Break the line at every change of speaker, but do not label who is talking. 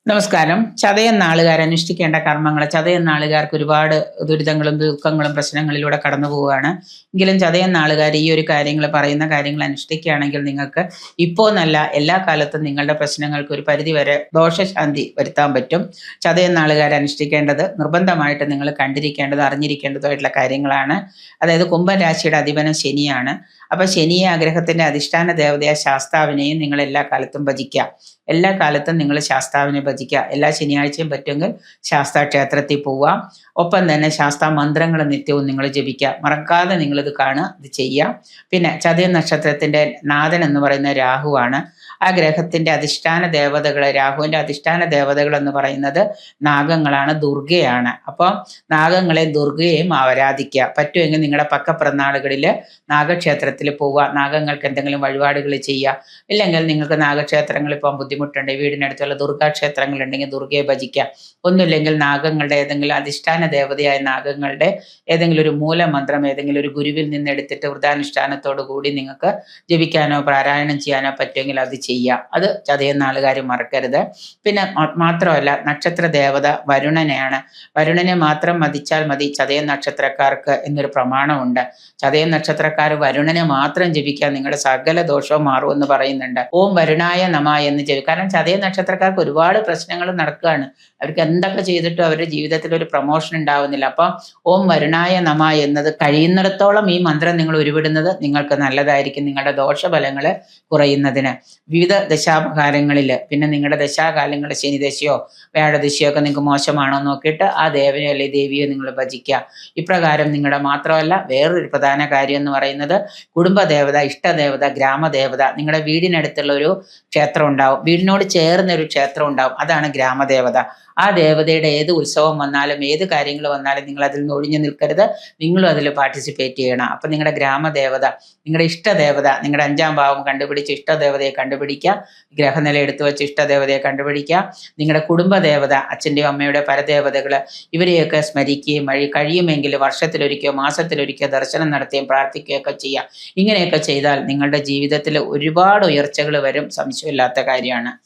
നമസ്കാരം. ചതയം നാളുകാർ അനുഷ്ഠിക്കേണ്ട കർമ്മങ്ങൾ. ചതയം നാളുകാർക്ക് ഒരുപാട് ദുരിതങ്ങളും ദുഃഖങ്ങളും പ്രശ്നങ്ങളിലൂടെ കടന്നു പോവുകയാണ്. എങ്കിലും ചതയം നാളുകാർ ഈ ഒരു പറയുന്ന കാര്യങ്ങൾ അനുഷ്ഠിക്കുകയാണെങ്കിൽ നിങ്ങൾക്ക് ഇപ്പോൾ എന്നല്ല എല്ലാ കാലത്തും നിങ്ങളുടെ പ്രശ്നങ്ങൾക്ക് ഒരു പരിധിവരെ ദോഷശാന്തി വരുത്താൻ പറ്റും. ചതയം നാളുകാർ അനുഷ്ഠിക്കേണ്ടത് നിർബന്ധമായിട്ട് നിങ്ങൾ കണ്ടിരിക്കേണ്ടത് അറിഞ്ഞിരിക്കേണ്ടതായിട്ടുള്ള കാര്യങ്ങളാണ്. അതായത് കുംഭൻ രാശിയുടെ അധിപനം ശനിയാണ്. അപ്പൊ ശനിയെ ആഗ്രഹത്തിന്റെ അധിഷ്ഠാന ദേവതയായ ശാസ്താവിനെയും നിങ്ങൾ എല്ലാ കാലത്തും ഭജിക്കുക. എല്ലാ കാലത്തും നിങ്ങൾ ശാസ്താവിനെ ഭജിക്കുക. എല്ലാ ശനിയാഴ്ചയും പറ്റുമെങ്കിൽ ശാസ്താ ക്ഷേത്രത്തിൽ പോവുക. ഒപ്പം തന്നെ ശാസ്താ മന്ത്രങ്ങൾ നിത്യവും നിങ്ങൾ ജപിക്കുക. മറക്കാതെ നിങ്ങളിത് കാണുക, ഇത് ചെയ്യുക. പിന്നെ ചതയം നക്ഷത്രത്തിന്റെ നാഥൻ എന്ന് പറയുന്ന രാഹുവാണ്. ആ ഗ്രഹത്തിന്റെ അധിഷ്ഠാന ദേവതകളെ, രാഹുവിന്റെ അധിഷ്ഠാന ദേവതകൾ എന്ന് പറയുന്നത് നാഗങ്ങളാണ്, ദുർഗയാണ്. അപ്പോൾ നാഗങ്ങളെ ദുർഗയെയും ആരാധിക്കുക. പറ്റുമെങ്കിൽ നിങ്ങളുടെ പക്കപ്പിറന്നാളുകളിൽ നാഗക്ഷേത്രത്തിൽ പോവുക. നാഗങ്ങൾക്ക് എന്തെങ്കിലും വഴിപാടുകൾ ചെയ്യുക. ഇല്ലെങ്കിൽ നിങ്ങൾക്ക് നാഗക്ഷേത്രങ്ങളിൽ പോകാൻ ബുദ്ധിമുട്ടുണ്ട്, വീടിനടുത്തുള്ള ദുർഗാക്ഷേത്രങ്ങൾ ഉണ്ടെങ്കിൽ ദുർഗയെ ഭജിക്കുക. ഒന്നുമില്ലെങ്കിൽ നാഗങ്ങളുടെ ഏതെങ്കിലും അധിഷ്ഠാന ദേവതയായ നാഗങ്ങളുടെ ഏതെങ്കിലും ഒരു മൂലമന്ത്രം ഏതെങ്കിലും ഒരു ഗുരുവിൽ നിന്ന് എടുത്തിട്ട് വ്രതാനുഷ്ഠാനത്തോടു കൂടി നിങ്ങൾക്ക് ജപിക്കാനോ പാരായണം ചെയ്യാനോ പറ്റുമെങ്കിൽ അത് ചെയ്യുക. അത് ചതയം നാളുകാർ മറക്കരുത്. പിന്നെ മാത്രമല്ല, നക്ഷത്ര ദേവത വരുണനെയാണ്. വരുണനെ മാത്രം മതിച്ചാൽ മതി ചതയം നക്ഷത്രക്കാർക്ക് എന്നൊരു പ്രമാണമുണ്ട്. ചതയം നക്ഷത്രക്കാർ വരുണനെ മാത്രം ജപിക്കാൻ നിങ്ങളുടെ സകല ദോഷവും മാറും എന്ന് പറയുന്നുണ്ട്. ഓം വരുണായ നമ എന്ന് ജപിക്കും. കാരണം ചതയം നക്ഷത്രക്കാർക്ക് ഒരുപാട് പ്രശ്നങ്ങൾ നടക്കുകയാണ്. അവർക്ക് എന്തൊക്കെ ചെയ്തിട്ടും അവരുടെ ജീവിതത്തിൽ ഒരു പ്രൊമോഷൻ ഉണ്ടാവുന്നില്ല. അപ്പം ഓം വരുണായ നമ എന്നത് കഴിയുന്നിടത്തോളം ഈ മന്ത്രം നിങ്ങൾ ഉരുവിടുന്നത് നിങ്ങൾക്ക് നല്ലതായിരിക്കും, നിങ്ങളുടെ ദോഷഫലങ്ങൾ കുറയുന്നതിന്. വിവിധ ദശാപകാരങ്ങളിൽ പിന്നെ നിങ്ങളുടെ ദശാകാലങ്ങൾ ശനിദശയോ വ്യാഴദശയോ ഒക്കെ നിങ്ങൾക്ക് മോശമാണോ നോക്കിയിട്ട് ആ ദേവനെ അല്ലെങ്കിൽ ദേവിയെ നിങ്ങൾ ഭജിക്കുക. ഇപ്രകാരം നിങ്ങളുടെ മാത്രമല്ല വേറൊരു പ്രധാന കാര്യം എന്ന് പറയുന്നത് കുടുംബദേവത, ഇഷ്ടദേവത, ഗ്രാമദേവത. നിങ്ങളുടെ വീടിനടുത്തുള്ള ഒരു ക്ഷേത്രം ഉണ്ടാവും, വീടിനോട് ചേർന്ന ഒരു ക്ഷേത്രം ഉണ്ടാവും, അതാണ് ഗ്രാമദേവത. ആ ദേവതയുടെ ഏത് ഉത്സവം വന്നാലും ഏത് കാര്യങ്ങൾ വന്നാലും നിങ്ങൾ അതിൽ നിന്ന് ഒഴിഞ്ഞു നിൽക്കരുത്, നിങ്ങളും അതിൽ പാർട്ടിസിപ്പേറ്റ് ചെയ്യണം. അപ്പം നിങ്ങളുടെ ഗ്രാമദേവത, നിങ്ങളുടെ ഇഷ്ടദേവത, നിങ്ങളുടെ അഞ്ചാം ഭാവം കണ്ടുപിടിച്ച് ഇഷ്ടദേവതയെ കണ്ടുപിടിക്കുക. ഗ്രഹനില എടുത്തു വെച്ച് ഇഷ്ടദേവതയെ കണ്ടുപിടിക്കുക. നിങ്ങളുടെ കുടുംബദേവത, അച്ഛൻ്റെയോ അമ്മയുടെ പരദേവതകൾ, ഇവരെയൊക്കെ സ്മരിക്കുകയും കഴിയുമെങ്കിൽ വർഷത്തിലൊരിക്കോ മാസത്തിലൊരിക്കോ ദർശനം നടത്തുകയും പ്രാർത്ഥിക്കുകയൊക്കെ ചെയ്യുക. ഇങ്ങനെയൊക്കെ ചെയ്താൽ നിങ്ങളുടെ ജീവിതത്തിൽ ഒരുപാട് ഉയർച്ചകൾ വരും, സംശയമില്ലാത്ത കാര്യമാണ്.